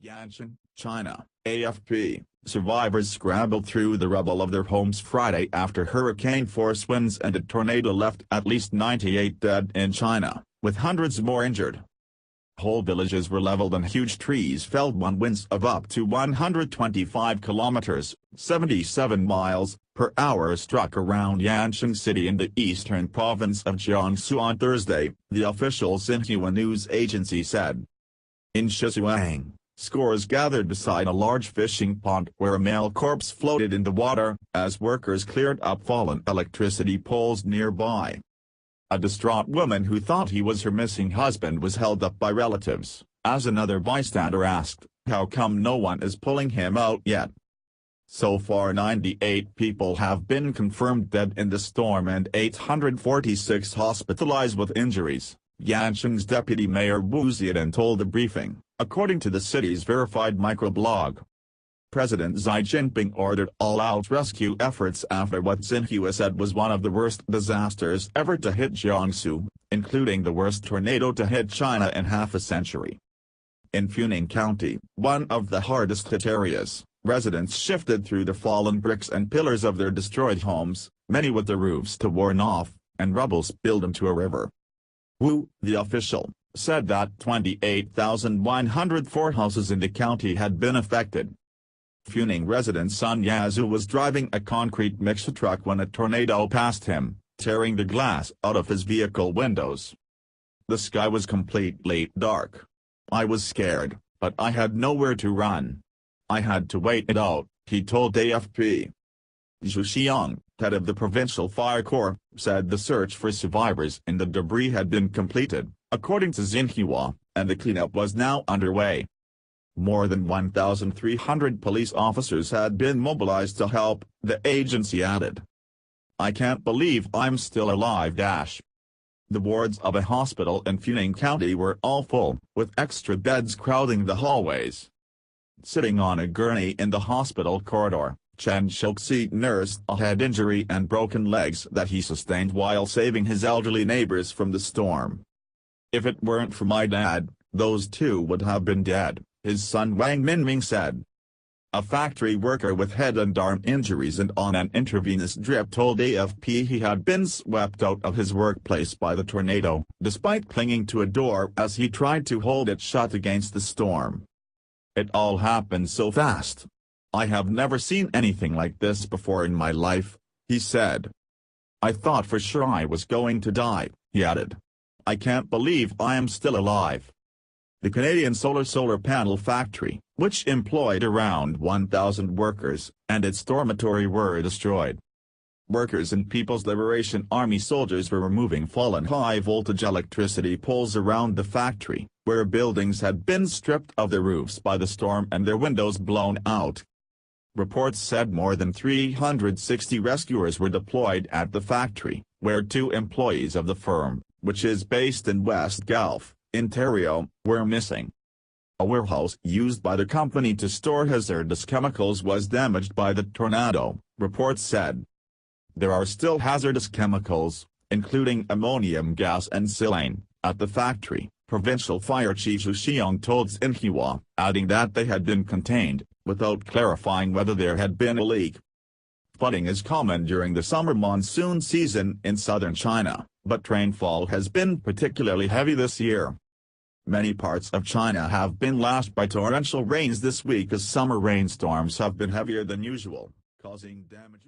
Yancheng, China, AFP. Survivors scrambled through the rubble of their homes Friday after hurricane-force winds and a tornado left at least 98 dead in China, with hundreds more injured. Whole villages were leveled and huge trees felled when winds of up to 125 kilometers (77 miles) per hour struck around Yancheng City in the eastern province of Jiangsu on Thursday, the official Xinhua news agency said. In Zhou Xiang, scores gathered beside a large fishing pond where a male corpse floated in the water, as workers cleared up fallen electricity poles nearby. A distraught woman who thought he was her missing husband was held up by relatives, as another bystander asked, "How come no one is pulling him out yet?" So far 98 people have been confirmed dead in the storm and 846 hospitalized with injuries, Yancheng's deputy mayor Wu Ziadan told the briefing, according to the city's verified microblog. President Xi Jinping ordered all-out rescue efforts after what Xinhua said was one of the worst disasters ever to hit Jiangsu, including the worst tornado to hit China in half a century. In Funing County, one of the hardest hit areas, residents shifted through the fallen bricks and pillars of their destroyed homes, many with the roofs torn off, and rubble spilled into a river. Wu, the official, said that 28,104 houses in the county had been affected. Funing resident Sun Yazu was driving a concrete mixer truck when a tornado passed him, tearing the glass out of his vehicle windows. "The sky was completely dark. I was scared, but I had nowhere to run. I had to wait it out," he told AFP. Zhou Xiang, head of the provincial fire corps, said the search for survivors in the debris had been completed, according to Xinhua, and the cleanup was now underway. More than 1,300 police officers had been mobilized to help, the agency added. "I can't believe I'm still alive." The wards of a hospital in Funing County were all full, with extra beds crowding the hallways. Sitting on a gurney in the hospital corridor, Chen Shoxi nursed a head injury and broken legs that he sustained while saving his elderly neighbors from the storm. "If it weren't for my dad, those two would have been dead," his son Wang Minming said. A factory worker with head and arm injuries and on an intravenous drip told AFP he had been swept out of his workplace by the tornado, despite clinging to a door as he tried to hold it shut against the storm. "It all happened so fast. I have never seen anything like this before in my life," he said. "I thought for sure I was going to die," he added. "I can't believe I am still alive." The Canadian solar panel factory, which employed around 1,000 workers, and its dormitory were destroyed. Workers and People's Liberation Army soldiers were removing fallen high-voltage electricity poles around the factory, where buildings had been stripped of their roofs by the storm and their windows blown out. Reports said more than 360 rescuers were deployed at the factory, where 2 employees of the firm, which is based in West Guelph, Ontario, were missing. A warehouse used by the company to store hazardous chemicals was damaged by the tornado, reports said. There are still hazardous chemicals, including ammonium gas and silane, at the factory, Provincial Fire Chief Zhou Xiang told Xinhua, adding that they had been contained, without clarifying whether there had been a leak. Flooding is common during the summer monsoon season in southern China, but rainfall has been particularly heavy this year. Many parts of China have been lashed by torrential rains this week as summer rainstorms have been heavier than usual, causing damage.